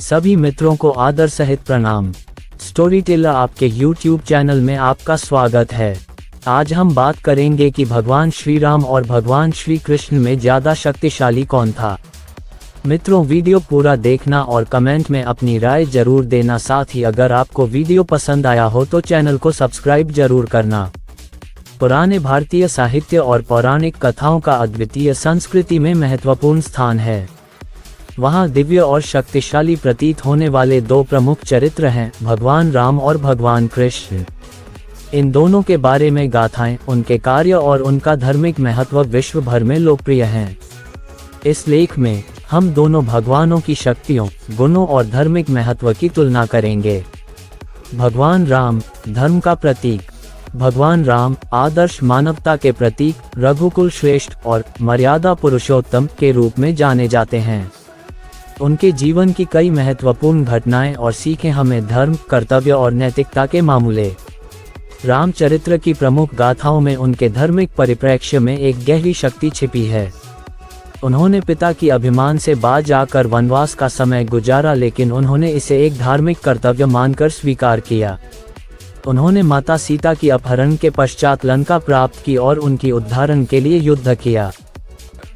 सभी मित्रों को आदर सहित प्रणाम। स्टोरी टेलर आपके YouTube चैनल में आपका स्वागत है। आज हम बात करेंगे कि भगवान श्री राम और भगवान श्री कृष्ण में ज़्यादा शक्तिशाली कौन था। मित्रों, वीडियो पूरा देखना और कमेंट में अपनी राय जरूर देना। साथ ही अगर आपको वीडियो पसंद आया हो तो चैनल को सब्सक्राइब जरूर करना। पुराने भारतीय साहित्य और पौराणिक कथाओं का अद्वितीय संस्कृति में महत्वपूर्ण स्थान है। वहाँ दिव्य और शक्तिशाली प्रतीत होने वाले दो प्रमुख चरित्र हैं, भगवान राम और भगवान कृष्ण। इन दोनों के बारे में गाथाएं, उनके कार्य और उनका धार्मिक महत्व विश्व भर में लोकप्रिय हैं। इस लेख में हम दोनों भगवानों की शक्तियों, गुणों और धार्मिक महत्व की तुलना करेंगे। भगवान राम, धर्म का प्रतीक। भगवान राम आदर्श मानवता के प्रतीक, रघुकुल श्रेष्ठ और मर्यादा पुरुषोत्तम के रूप में जाने जाते हैं। उनके जीवन की कई महत्वपूर्ण घटनाएं और सीखें हमें धर्म, कर्तव्य और नैतिकता के मामले। रामचरित्र की प्रमुख गाथाओं में उनके धार्मिक परिप्रेक्ष्य में एक गहरी शक्ति छिपी है। उन्होंने पिता की अभिमान से बाज आकर वनवास का समय गुजारा, लेकिन उन्होंने इसे एक धार्मिक कर्तव्य मानकर स्वीकार किया। उन्होंने माता सीता की अपहरण के पश्चात लंका प्राप्त की और उनकी उद्धारण के लिए युद्ध किया।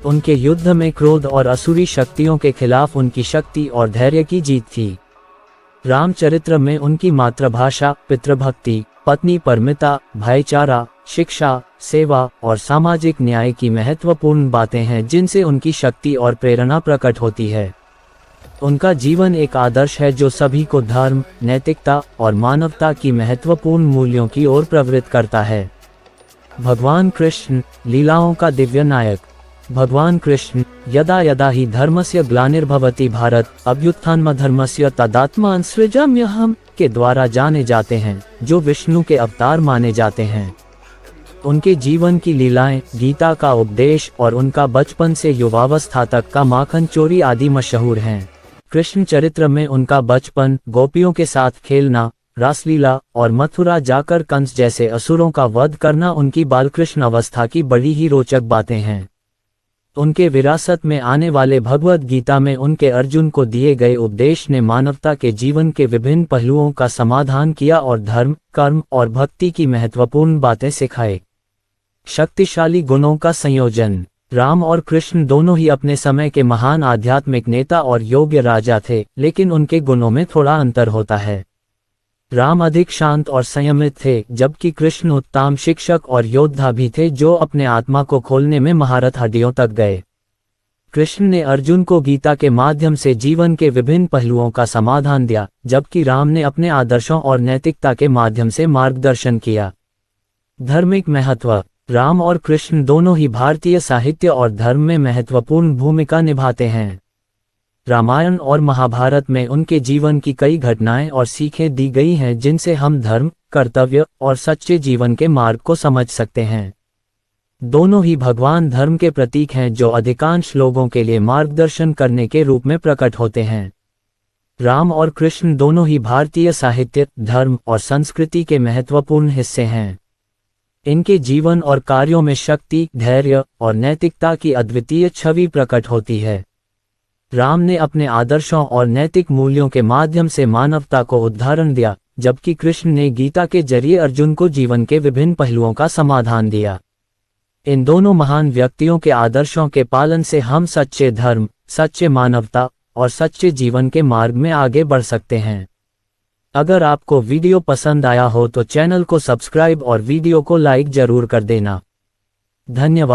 उनके युद्ध में क्रोध और असुरी शक्तियों के खिलाफ उनकी शक्ति और धैर्य की जीत थी। रामचरित्र में उनकी मातृभाषा, पितृभक्ति, पत्नी परमिता, भाईचारा, शिक्षा, सेवा और सामाजिक न्याय की महत्वपूर्ण बातें हैं जिनसे उनकी शक्ति और प्रेरणा प्रकट होती है। उनका जीवन एक आदर्श है जो सभी को धर्म, नैतिकता और मानवता की महत्वपूर्ण मूल्यों की ओर प्रवृत्त करता है। भगवान कृष्ण, लीलाओं का दिव्य नायक। भगवान कृष्ण यदा यदा हि धर्मस्य ग्लानिर्भवति भारत अभ्युत्थानमधर्मस्य तदात्मान सृजाम्यहम् के द्वारा जाने जाते हैं, जो विष्णु के अवतार माने जाते हैं। उनके जीवन की लीलाएं, गीता का उपदेश और उनका बचपन से युवावस्था तक का माखन चोरी आदि मशहूर हैं। कृष्ण चरित्र में उनका बचपन, गोपियों के साथ खेलना, रासलीला और मथुरा जाकर कंस जैसे असुरों का वध करना उनकी बालकृष्ण अवस्था की बड़ी ही रोचक बातें हैं। उनके विरासत में आने वाले भगवद गीता में उनके अर्जुन को दिए गए उपदेश ने मानवता के जीवन के विभिन्न पहलुओं का समाधान किया और धर्म, कर्म और भक्ति की महत्वपूर्ण बातें सिखाए। शक्तिशाली गुणों का संयोजन। राम और कृष्ण दोनों ही अपने समय के महान आध्यात्मिक नेता और योग्य राजा थे, लेकिन उनके गुणों में थोड़ा अंतर होता है। राम अधिक शांत और संयमित थे, जबकि कृष्ण उत्तम शिक्षक और योद्धा भी थे जो अपने आत्मा को खोलने में महारत हड्डियों तक गए। कृष्ण ने अर्जुन को गीता के माध्यम से जीवन के विभिन्न पहलुओं का समाधान दिया, जबकि राम ने अपने आदर्शों और नैतिकता के माध्यम से मार्गदर्शन किया। धार्मिक महत्व। राम और कृष्ण दोनों ही भारतीय साहित्य और धर्म में महत्वपूर्ण भूमिका निभाते हैं। रामायण और महाभारत में उनके जीवन की कई घटनाएं और सीखें दी गई हैं जिनसे हम धर्म, कर्तव्य और सच्चे जीवन के मार्ग को समझ सकते हैं। दोनों ही भगवान धर्म के प्रतीक हैं जो अधिकांश लोगों के लिए मार्गदर्शन करने के रूप में प्रकट होते हैं। राम और कृष्ण दोनों ही भारतीय साहित्य, धर्म और संस्कृति के महत्वपूर्ण हिस्से हैं। इनके जीवन और कार्यों में शक्ति, धैर्य और नैतिकता की अद्वितीय छवि प्रकट होती है। राम ने अपने आदर्शों और नैतिक मूल्यों के माध्यम से मानवता को उद्धारण दिया, जबकि कृष्ण ने गीता के जरिए अर्जुन को जीवन के विभिन्न पहलुओं का समाधान दिया। इन दोनों महान व्यक्तियों के आदर्शों के पालन से हम सच्चे धर्म, सच्चे मानवता और सच्चे जीवन के मार्ग में आगे बढ़ सकते हैं। अगर आपको वीडियो पसंद आया हो तो चैनल को सब्सक्राइब और वीडियो को लाइक जरूर कर देना। धन्यवाद।